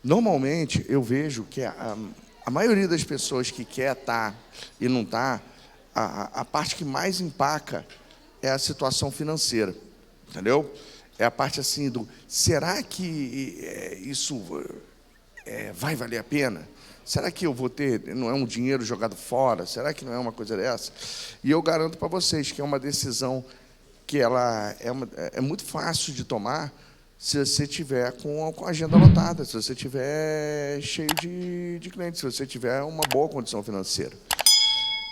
Normalmente, eu vejo que a maioria das pessoas que quer estar e não está, a parte que mais empaca é a situação financeira, entendeu? É a parte assim do, será que isso vai valer a pena? Será que eu vou ter, não é um dinheiro jogado fora? Será que não é uma coisa dessa? E eu garanto para vocês que é uma decisão que ela é muito fácil de tomar se você tiver com a agenda lotada, se você tiver cheio de clientes, se você tiver uma boa condição financeira.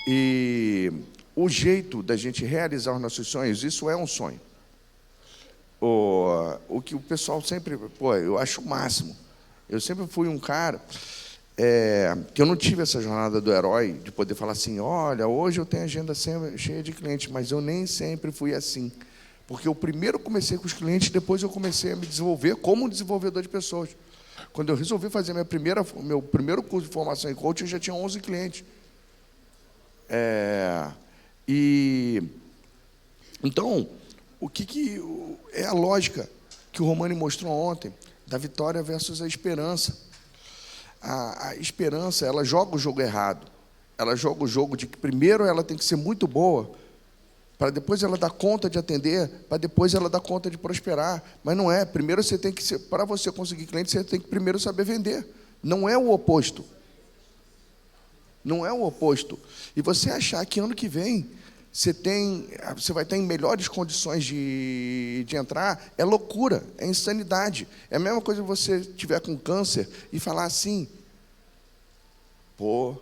E o jeito da gente realizar os nossos sonhos, isso é um sonho. O que o pessoal sempre... Pô, eu acho o máximo. Eu sempre fui um cara que eu não tive essa jornada do herói, de poder falar assim, olha, hoje eu tenho agenda cheia de clientes, mas eu nem sempre fui assim. Porque eu primeiro comecei com os clientes, depois eu comecei a me desenvolver como um desenvolvedor de pessoas. Quando eu resolvi fazer meu primeiro curso de formação em coaching, eu já tinha 11 clientes. E então, é a lógica que o Romani mostrou ontem, da vitória versus a esperança. A esperança, ela joga o jogo errado. Ela joga o jogo de que primeiro ela tem que ser muito boa, para depois ela dar conta de atender, para depois ela dar conta de prosperar. Mas não é. Primeiro você tem que ser, para você conseguir cliente, você tem que primeiro saber vender. Não é o oposto. Não é o oposto. E você achar que ano que vem você vai estar em melhores condições de entrar, é loucura, é insanidade. É a mesma coisa que você estiver com câncer e falar assim, pô,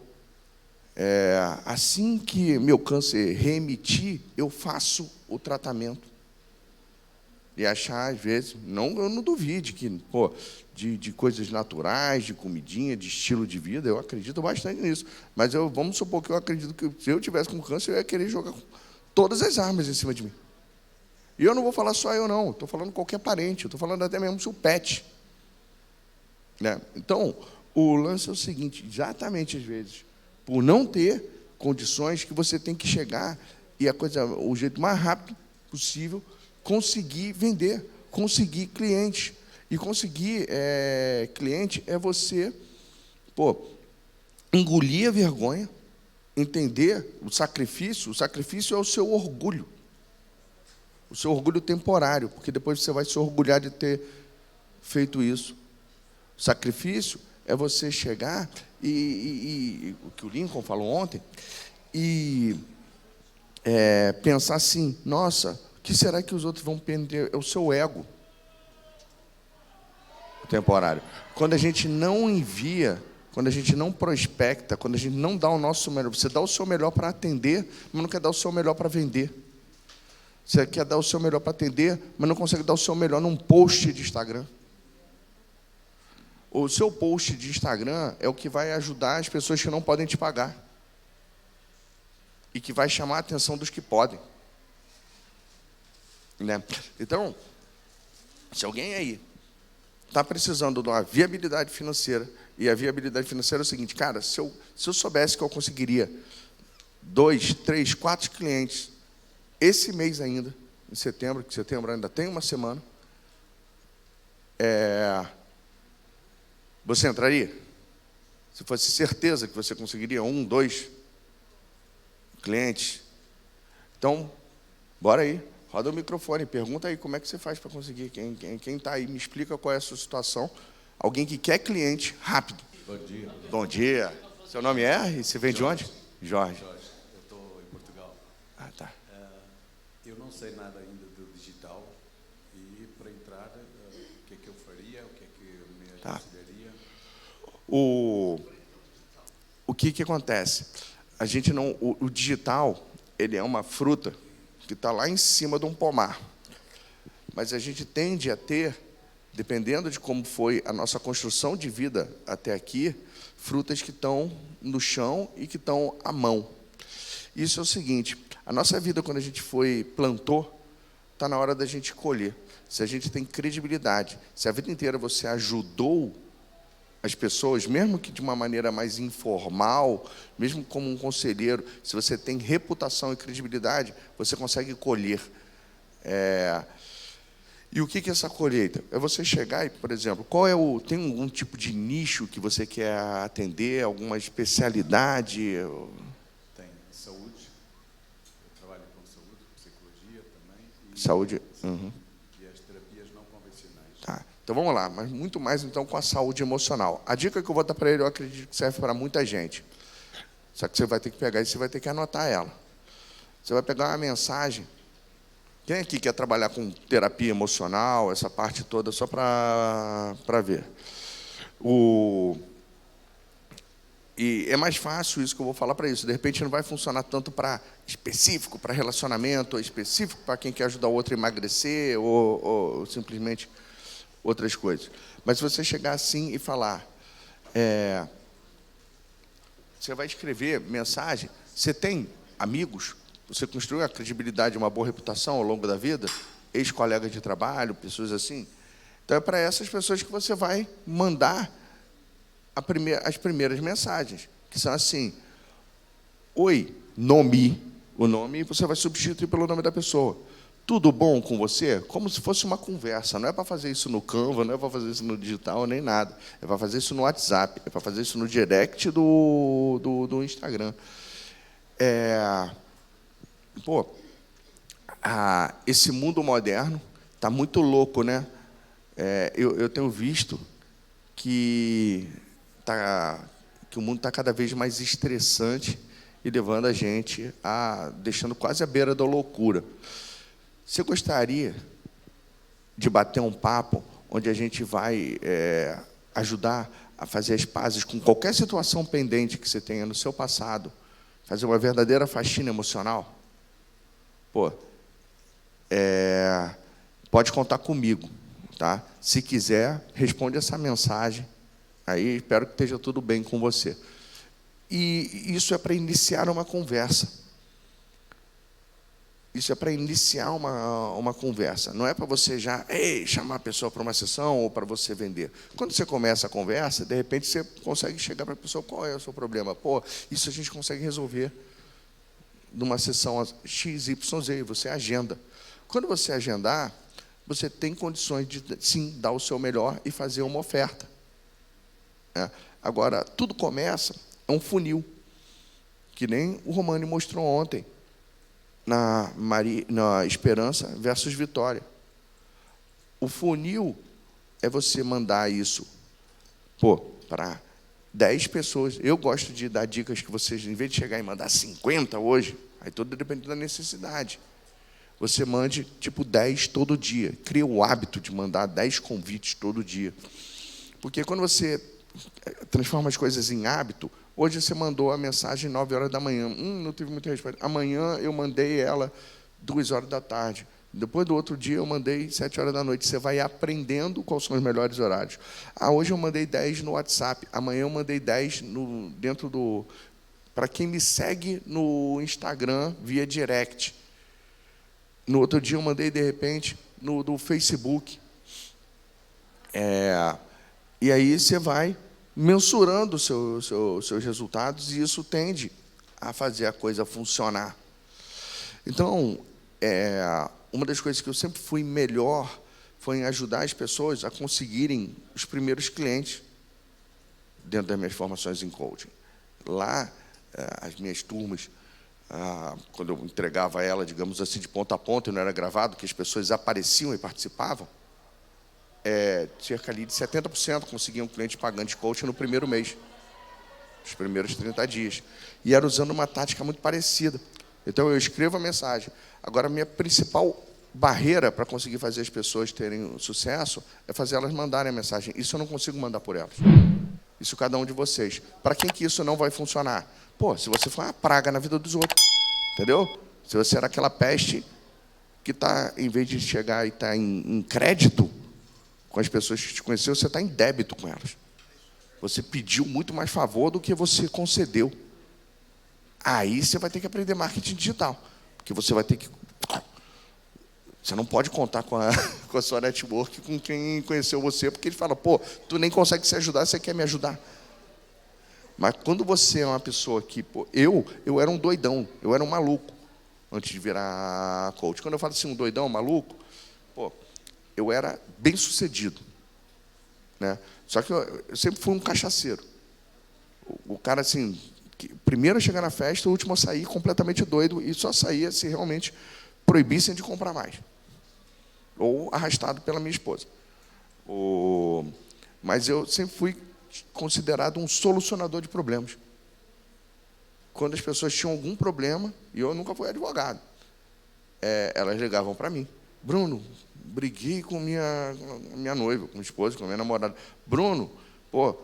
assim que meu câncer reemitir, eu faço o tratamento. E achar, às vezes, eu não duvide que, pô, de coisas naturais, de comidinha, de estilo de vida, eu acredito bastante nisso. Mas vamos supor que eu acredito que se eu tivesse com câncer, eu ia querer jogar todas as armas em cima de mim. E eu não vou falar só eu, não. Estou falando qualquer parente, eu estou falando até mesmo seu pet. Né? Então, o lance é o seguinte, exatamente às vezes, por não ter condições que você tem que chegar e o jeito mais rápido possível, conseguir vender, conseguir cliente. E conseguir cliente é você, engolir a vergonha, entender o sacrifício é o seu orgulho temporário, porque depois você vai se orgulhar de ter feito isso. O sacrifício é você chegar e o que o Lincoln falou ontem, e pensar assim, nossa, o que será que os outros vão perder? É o seu ego temporário. Quando a gente não envia, quando a gente não prospecta, quando a gente não dá o nosso melhor, você dá o seu melhor para atender, mas não quer dar o seu melhor para vender. Você quer dar o seu melhor para atender, mas não consegue dar o seu melhor num post de Instagram. O seu post de Instagram é o que vai ajudar as pessoas que não podem te pagar. E que vai chamar a atenção dos que podem. Né? Então, se alguém aí está precisando de uma viabilidade financeira, e a viabilidade financeira é o seguinte, cara, se eu soubesse que eu conseguiria 2, 3, 4 clientes esse mês ainda, em setembro, que setembro ainda tem uma semana, você entraria? Se fosse certeza que você conseguiria 1, 2 clientes, então, bora aí. Roda o microfone, pergunta aí como é que você faz para conseguir. Quem está aí, me explica qual é a sua situação. Alguém que quer cliente, rápido. Bom dia. Bom dia. Seu nome é? E você vem de onde? Jorge. Eu estou em Portugal. Ah, tá. Eu não sei nada ainda do digital. E para entrar, o que é que eu faria? O que é que me aconselharia? O que acontece? A gente não... O digital, ele é uma fruta que está lá em cima de um pomar. Mas a gente tende a ter, dependendo de como foi a nossa construção de vida até aqui, frutas que estão no chão e que estão à mão. Isso é o seguinte, a nossa vida, quando a gente plantou, está na hora da gente colher. Se a gente tem credibilidade, se a vida inteira você ajudou as pessoas, mesmo que de uma maneira mais informal, mesmo como um conselheiro, se você tem reputação e credibilidade, você consegue colher. E o que é essa colheita? É você chegar e, por exemplo, tem algum tipo de nicho que você quer atender, alguma especialidade? Tem saúde, eu trabalho com saúde, psicologia também. Saúde. Uhum. E as terapias não convencionais. Tá. Então vamos lá, mas muito mais então com a saúde emocional. A dica que eu vou dar para ele, eu acredito que serve para muita gente. Só que você vai ter que pegar e você vai ter que anotar ela. Você vai pegar uma mensagem. Quem aqui quer trabalhar com terapia emocional, essa parte toda, só para ver? E é mais fácil isso que eu vou falar para isso. De repente não vai funcionar tanto para específico, para relacionamento, ou específico para quem quer ajudar o outro a emagrecer, ou simplesmente outras coisas. Mas se você chegar assim e falar, você vai escrever mensagem, você tem amigos, você construiu a credibilidade, uma boa reputação ao longo da vida, ex-colegas de trabalho, pessoas assim. Então é para essas pessoas que você vai mandar as primeiras mensagens, que são assim: oi, nome. O nome você vai substituir pelo nome da pessoa. Tudo bom com você? Como se fosse uma conversa. Não é para fazer isso no Canva, não é para fazer isso no digital, nem nada. É para fazer isso no WhatsApp, é para fazer isso no direct do Instagram. Esse mundo moderno está muito louco, né? Eu tenho visto que o mundo está cada vez mais estressante e levando a gente deixando quase à beira da loucura. Você gostaria de bater um papo onde a gente vai ajudar a fazer as pazes com qualquer situação pendente que você tenha no seu passado, fazer uma verdadeira faxina emocional? Pode contar comigo, tá? Se quiser, responde essa mensagem. Aí espero que esteja tudo bem com você. E isso é para iniciar uma conversa. Isso é para iniciar uma conversa. Não é para você já chamar a pessoa para uma sessão ou para você vender. Quando você começa a conversa, de repente você consegue chegar para a pessoa: qual é o seu problema? Isso a gente consegue resolver numa sessão XYZ, você agenda. Quando você agendar, você tem condições de, sim, dar o seu melhor e fazer uma oferta. Agora, tudo começa, é um funil, que nem o Romani mostrou ontem, na Esperança versus Vitória. O funil é você mandar isso para 10 pessoas. Eu gosto de dar dicas que vocês, em vez de chegar e mandar 50 hoje, aí tudo depende da necessidade. Você mande, 10 todo dia. Cria o hábito de mandar 10 convites todo dia. Porque quando você transforma as coisas em hábito, hoje você mandou a mensagem 9 horas da manhã. Não tive muita resposta. Amanhã eu mandei ela 2 horas da tarde. Depois do outro dia eu mandei 7 horas da noite. Você vai aprendendo quais são os melhores horários. Hoje eu mandei 10 no WhatsApp. Amanhã eu mandei 10 para quem me segue no Instagram via direct. No outro dia eu mandei, de repente, do Facebook. E aí você vai mensurando os seus resultados, e isso tende a fazer a coisa funcionar. Então, uma das coisas que eu sempre fui melhor foi em ajudar as pessoas a conseguirem os primeiros clientes dentro das minhas formações em coaching. Lá, as minhas turmas, quando eu entregava ela, digamos assim, de ponta a ponta, e não era gravado, que as pessoas apareciam e participavam, cerca ali de 70% conseguiam um cliente pagante coaching no primeiro mês, nos primeiros 30 dias. E era usando uma tática muito parecida. Então, eu escrevo a mensagem. Agora, a minha principal barreira para conseguir fazer as pessoas terem sucesso é fazer elas mandarem a mensagem. Isso eu não consigo mandar por elas. Isso cada um de vocês. Para quem que isso não vai funcionar? Se você for uma praga na vida dos outros, entendeu? Se você era aquela peste que está, em vez de chegar e estar em crédito com as pessoas que te conheceram, você está em débito com elas. Você pediu muito mais favor do que você concedeu. Aí você vai ter que aprender marketing digital, porque você vai ter que... Você não pode contar com a sua network, com quem conheceu você, porque ele fala: tu nem consegue se ajudar, você quer me ajudar. Mas quando você é uma pessoa que... eu era um doidão, eu era um maluco, antes de virar coach. Quando eu falo assim, um doidão, um maluco, eu era bem-sucedido, né? Só que eu sempre fui um cachaceiro. O cara, assim, primeiro a chegar na festa, o último a sair completamente doido, e só saía se realmente proibissem de comprar mais. Ou arrastado pela minha esposa. Mas eu sempre fui considerado um solucionador de problemas. Quando as pessoas tinham algum problema, e eu nunca fui advogado, elas ligavam para mim. Bruno, briguei com minha noiva, com minha esposa, com minha namorada. Bruno,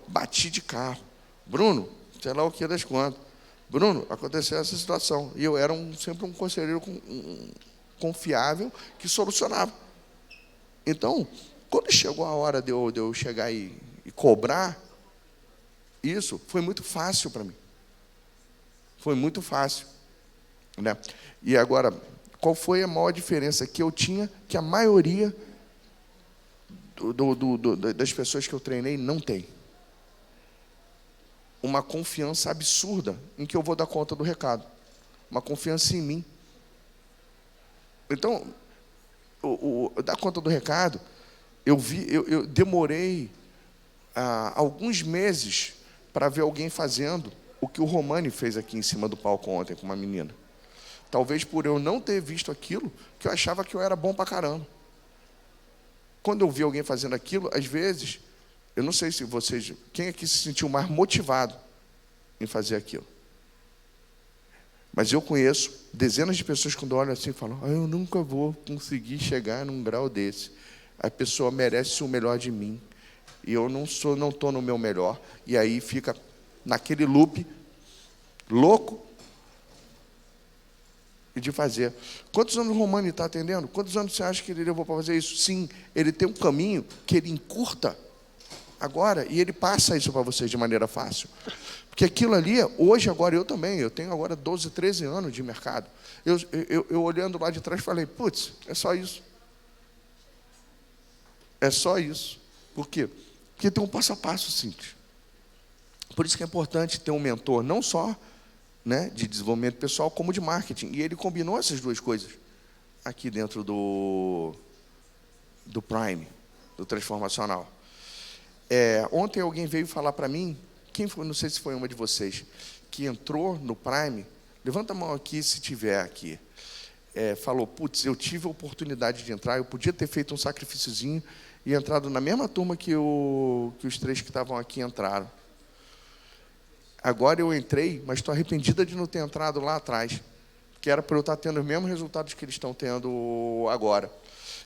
bati de carro. Bruno, sei lá o que das quantas. Bruno, aconteceu essa situação. E eu era sempre um conselheiro confiável que solucionava. Então, quando chegou a hora de eu chegar e cobrar, isso foi muito fácil para mim. Foi muito fácil, né? E agora, qual foi a maior diferença que eu tinha, que a maioria das pessoas que eu treinei não tem? Uma confiança absurda em que eu vou dar conta do recado. Uma confiança em mim. Então, dar conta do recado, eu demorei alguns meses para ver alguém fazendo o que o Romani fez aqui em cima do palco ontem com uma menina. Talvez por eu não ter visto aquilo, que eu achava que eu era bom pra caramba. Quando eu vi alguém fazendo aquilo, às vezes, eu não sei se vocês... Quem aqui se sentiu mais motivado em fazer aquilo? Mas eu conheço dezenas de pessoas que quando olham assim falam: eu nunca vou conseguir chegar num grau desse. A pessoa merece o melhor de mim. E eu não estou no meu melhor. E aí fica naquele loop louco de fazer. Quantos anos o Romani está atendendo? Quantos anos você acha que ele levou para fazer isso? Sim, ele tem um caminho que ele encurta agora e ele passa isso para vocês de maneira fácil. Porque aquilo ali, hoje, agora, eu também, eu tenho agora 12, 13 anos de mercado. Eu olhando lá de trás, falei, putz, é só isso. É só isso. Por quê? Porque tem um passo a passo simples. Por isso que é importante ter um mentor, não só, né, de desenvolvimento pessoal, como de marketing. E ele combinou essas duas coisas aqui dentro do Prime, do Transformacional. Ontem alguém veio falar para mim, quem foi, não sei se foi uma de vocês, que entrou no Prime, levanta a mão aqui se tiver aqui, falou, putz, eu tive a oportunidade de entrar, eu podia ter feito um sacrifíciozinho e entrado na mesma turma que os 3 que estavam aqui entraram. Agora eu entrei, mas estou arrependida de não ter entrado lá atrás, que era para eu estar tendo os mesmos resultados que eles estão tendo agora.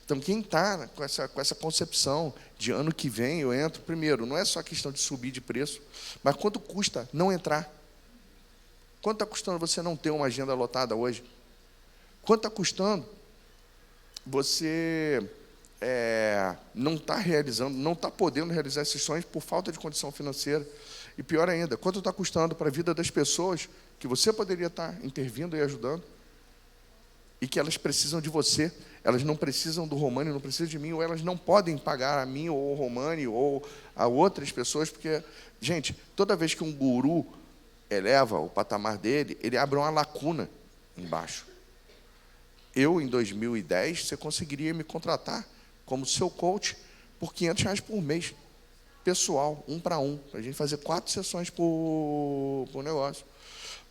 Então, quem está com essa concepção de ano que vem eu entro, primeiro, não é só questão de subir de preço, mas quanto custa não entrar? Quanto está custando você não ter uma agenda lotada hoje? Quanto está custando você não está realizando, não está podendo realizar esses sonhos por falta de condição financeira? E pior ainda, quanto está custando para a vida das pessoas que você poderia estar intervindo e ajudando e que elas precisam de você, elas não precisam do Romani, não precisam de mim, ou elas não podem pagar a mim ou ao Romani ou a outras pessoas, porque, gente, toda vez que um guru eleva o patamar dele, ele abre uma lacuna embaixo. Eu, em 2010, você conseguiria me contratar como seu coach por R$500 por mês. Pessoal, 1 para 1, para a gente fazer 4 sessões por negócio.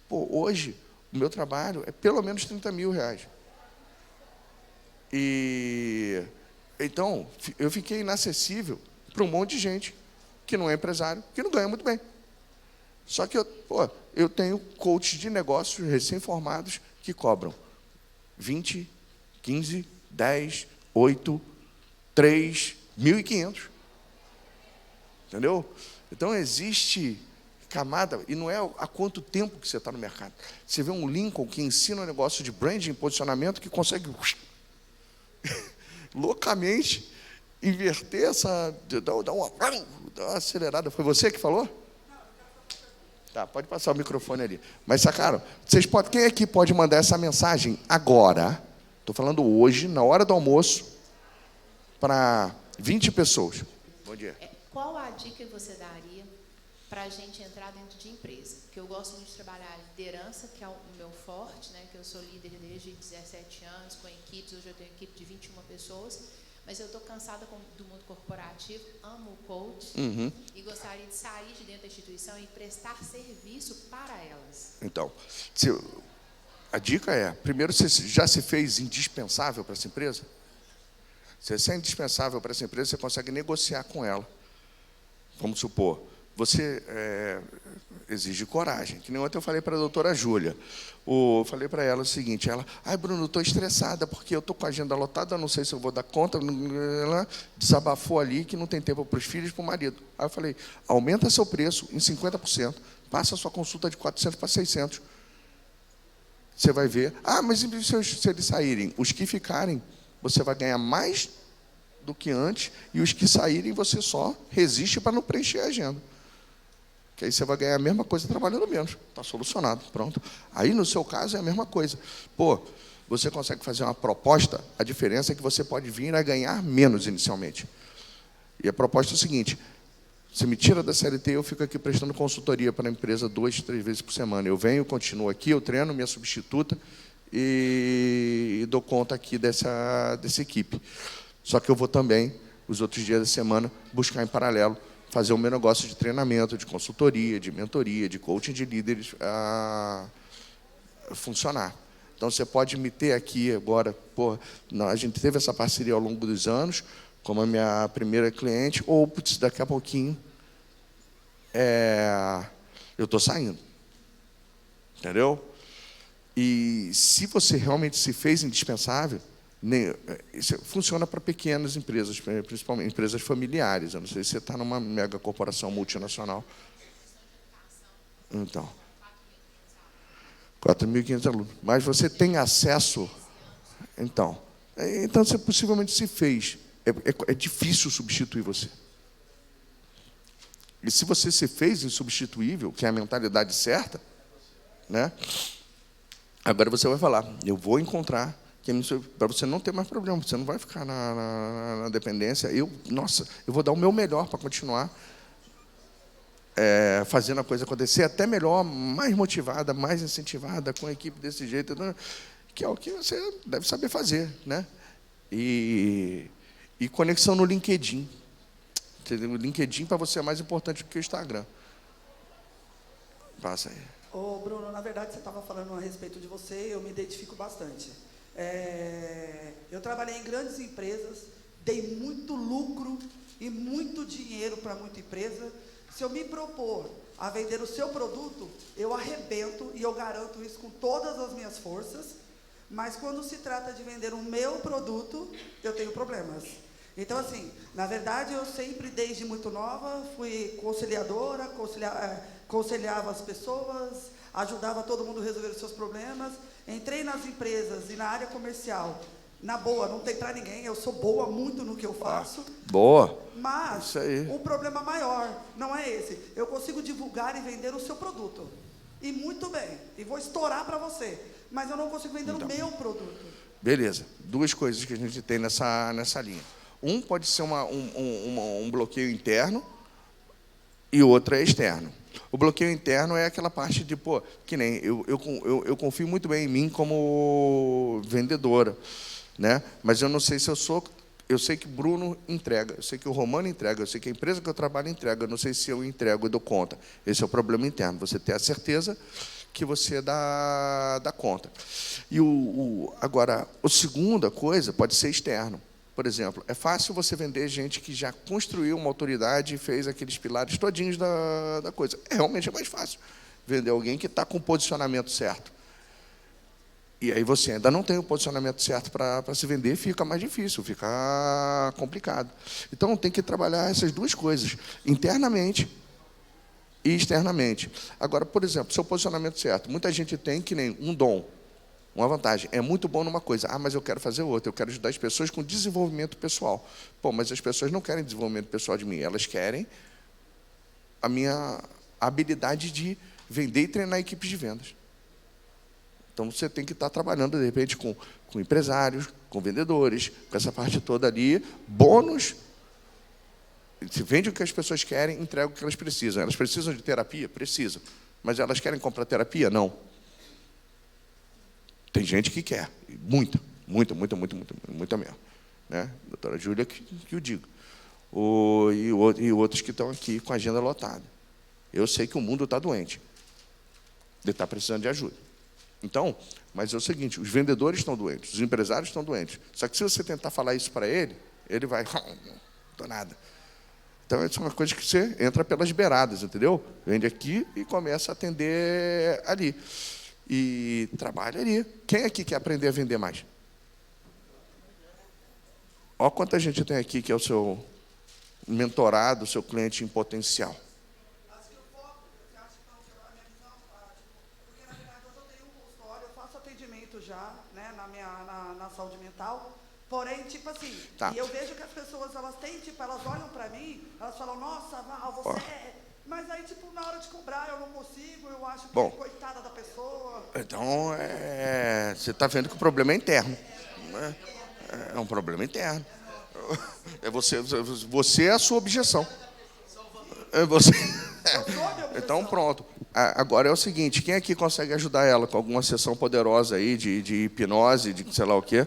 Hoje, o meu trabalho é pelo menos R$30 mil. E então, eu fiquei inacessível para um monte de gente que não é empresário, que não ganha muito bem. Só que eu tenho coaches de negócios recém-formados que cobram 20, 15, 10, 8, 3, 1.500. Entendeu? Então, existe camada, e não é há quanto tempo que você está no mercado. Você vê um Lincoln que ensina um negócio de branding, posicionamento, que consegue loucamente inverter dar uma acelerada. Foi você que falou? Tá, pode passar o microfone ali. Mas, sacaram? Quem aqui pode mandar essa mensagem agora? Estou falando hoje, na hora do almoço, para 20 pessoas. Bom dia. Qual a dica que você daria para a gente entrar dentro de empresa? Porque eu gosto muito de trabalhar liderança, que é o meu forte, né? Que eu sou líder desde 17 anos, com equipes, hoje eu tenho equipe de 21 pessoas, mas eu estou cansada do mundo corporativo, amo o coach e gostaria de sair de dentro da instituição e prestar serviço para elas. Então, a dica é, primeiro, você já se fez indispensável para essa empresa? Se você é indispensável para essa empresa, você consegue negociar com ela. Vamos supor, você exige coragem. Que nem ontem eu falei para a doutora Júlia. Eu falei para ela o seguinte, Bruno, eu estou estressada porque eu estou com a agenda lotada, não sei se eu vou dar conta. Ela desabafou ali que não tem tempo para os filhos e para o marido. Aí eu falei, aumenta seu preço em 50%, passa a sua consulta de 400 para 600. Você vai ver. Mas se eles saírem? Os que ficarem, você vai ganhar mais do que antes, e os que saírem, você só resiste para não preencher a agenda. Que aí você vai ganhar a mesma coisa trabalhando menos. Está solucionado, pronto. Aí, no seu caso, é a mesma coisa. Você consegue fazer uma proposta, a diferença é que você pode vir a ganhar menos inicialmente. E a proposta é o seguinte, você me tira da CLT, eu fico aqui prestando consultoria para a empresa 2, 3 vezes por semana. Eu venho, continuo aqui, eu treino minha substituta e dou conta aqui dessa equipe. Só que eu vou também, os outros dias da semana, buscar em paralelo, fazer o meu negócio de treinamento, de consultoria, de mentoria, de coaching de líderes a funcionar. Então, você pode me ter aqui agora, a gente teve essa parceria ao longo dos anos, como a minha primeira cliente, ou daqui a pouquinho eu estou saindo. Entendeu? E se você realmente se fez indispensável, isso funciona para pequenas empresas, principalmente empresas familiares. Eu não sei se você está numa mega corporação multinacional. Então, 4.500 alunos. Mas você tem acesso... Então você possivelmente se fez. É difícil substituir você. E se você se fez insubstituível, que é a mentalidade certa, né? Agora você vai falar, eu vou encontrar... para você não ter mais problema, você não vai ficar na dependência. Eu vou dar o meu melhor para continuar fazendo a coisa acontecer, até melhor, mais motivada, mais incentivada, com a equipe desse jeito, que é o que você deve saber fazer, né? E conexão no LinkedIn. O LinkedIn para você é mais importante do que o Instagram. Passa aí. Bruno, na verdade, você estava falando a respeito de você, eu me identifico bastante. Eu trabalhei em grandes empresas, dei muito lucro e muito dinheiro para muita empresa. Se eu me propor a vender o seu produto, eu arrebento e eu garanto isso com todas as minhas forças, mas quando se trata de vender o meu produto, eu tenho problemas. Então, assim, na verdade, eu sempre, desde muito nova, fui conciliadora, conciliava as pessoas, ajudava todo mundo a resolver os seus problemas. Entrei nas empresas e na área comercial, na boa, não tem para ninguém, eu sou boa muito no que eu faço. Boa. Mas isso aí. O problema maior não é esse. Eu consigo divulgar e vender o seu produto. E muito bem. E vou estourar para você. Mas eu não consigo vender o meu produto. Beleza. Duas coisas que a gente tem nessa linha. Pode ser um bloqueio interno e o outro é externo. O bloqueio interno é aquela parte de, que nem eu confio muito bem em mim como vendedora, né? Mas eu não sei se eu sei que o Bruno entrega, eu sei que o Romano entrega, eu sei que a empresa que eu trabalho entrega, eu não sei se eu entrego e dou conta. Esse é o problema interno, você ter a certeza que você dá conta. E agora, a segunda coisa pode ser externo. Por exemplo, é fácil você vender gente que já construiu uma autoridade e fez aqueles pilares todinhos da coisa. Realmente é mais fácil vender alguém que está com o posicionamento certo. E aí você ainda não tem o posicionamento certo para se vender, fica mais difícil, fica complicado. Então, tem que trabalhar essas duas coisas, internamente e externamente. Agora, por exemplo, seu posicionamento certo. Muita gente tem que nem um dom. Uma vantagem, é muito bom numa coisa, mas eu quero fazer outra, eu quero ajudar as pessoas com desenvolvimento pessoal. Mas as pessoas não querem desenvolvimento pessoal de mim, elas querem a minha habilidade de vender e treinar equipes de vendas. Então, você tem que estar trabalhando, de repente, com empresários, com vendedores, com essa parte toda ali, bônus. Se vende o que as pessoas querem, entrega o que elas precisam. Elas precisam de terapia? Precisam. Mas elas querem comprar terapia? Não. Tem gente que quer, muita mesmo. né? Doutora Júlia que o diga. E outros que estão aqui com a agenda lotada. Eu sei que o mundo está doente. Ele está precisando de ajuda. Então, mas é o seguinte, os vendedores estão doentes, os empresários estão doentes. Só que se você tentar falar isso para ele vai, não estou nada. Então, isso é uma coisa que você entra pelas beiradas, entendeu? Vende aqui e começa a atender ali. E trabalha ali. Quem aqui quer aprender a vender mais? Olha quanta gente tem aqui que é o seu mentorado, o seu cliente em potencial. Acho que o foco, você acha que não, a minha visão, porque na verdade hoje eu tenho um consultório, eu faço atendimento já, né, na saúde mental, porém, tipo assim, Tá. E eu vejo que as pessoas, elas têm, tipo, elas olham pra mim, elas falam, nossa, Val, você é... Mas aí, tipo, na hora de cobrar, eu não consigo, eu acho que coitada da pessoa. Então, você está vendo que o problema é interno. Né? É um problema interno. É você é a sua objeção. É você. Então, pronto. Agora é o seguinte, quem aqui consegue ajudar ela com alguma sessão poderosa aí de hipnose, de sei lá o quê?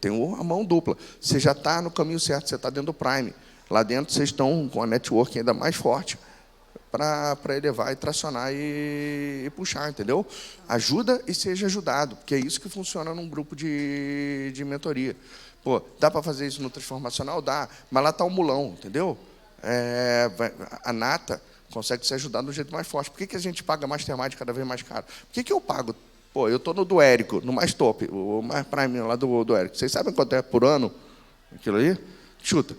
Tem a mão dupla. Você já está no caminho certo, você está dentro do Prime. Lá dentro vocês estão com a network ainda mais forte para elevar e tracionar e puxar, entendeu? Ajuda e seja ajudado, porque é isso que funciona num grupo de mentoria. Pô, dá para fazer isso no transformacional? Dá, mas lá está o mulão, entendeu? A nata consegue se ajudar do jeito mais forte. Por que a gente paga Mastermind cada vez mais caro? Por que eu pago? Pô, eu estou no do Érico, no mais top, o mais prime lá do Érico. Vocês sabem quanto é por ano aquilo aí? Chuta.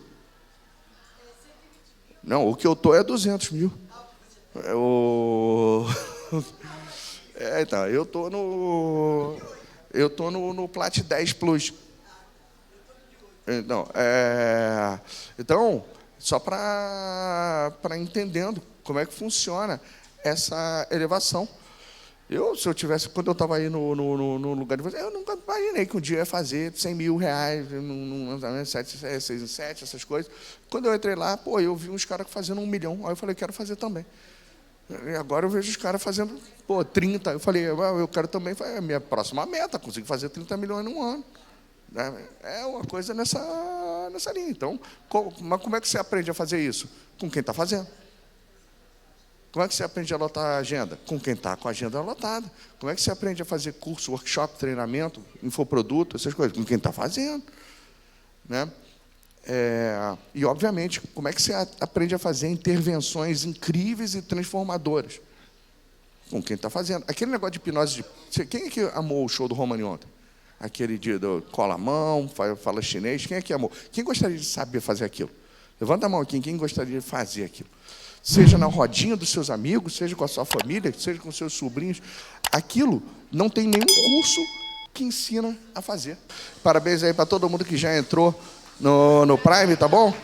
Não, o que eu estou é 200 mil. Então, eu estou no Plat 10 Plus. Então, só para entendendo como é que funciona essa elevação. Se eu tivesse, quando eu estava aí no lugar de vocês, eu nunca imaginei que um dia eu ia fazer 100 mil reais, num lançamento 7 em 7, essas coisas. Quando eu entrei lá, eu vi uns caras fazendo 1 milhão. Aí eu falei, quero fazer também. E agora eu vejo os caras fazendo 30. Eu falei, eu quero também, é a minha próxima meta, consigo fazer 30 milhões num ano. É uma coisa nessa linha. Então, mas como é que você aprende a fazer isso? Com quem está fazendo. Como é que você aprende a lotar a agenda? Com quem está com a agenda lotada. Como é que você aprende a fazer curso, workshop, treinamento, infoproduto, essas coisas? Com quem está fazendo. Né? E, obviamente, como é que você aprende a fazer intervenções incríveis e transformadoras? Com quem está fazendo. Aquele negócio de hipnose... Quem é que amou o show do Romani ontem? Aquele dia do cola a mão, fala chinês. Quem é que amou? Quem gostaria de saber fazer aquilo? Levanta a mão aqui. Quem gostaria de fazer aquilo? Seja na rodinha dos seus amigos, seja com a sua família, seja com seus sobrinhos. Aquilo não tem nenhum curso que ensina a fazer. Parabéns aí para todo mundo que já entrou no Prime, tá bom?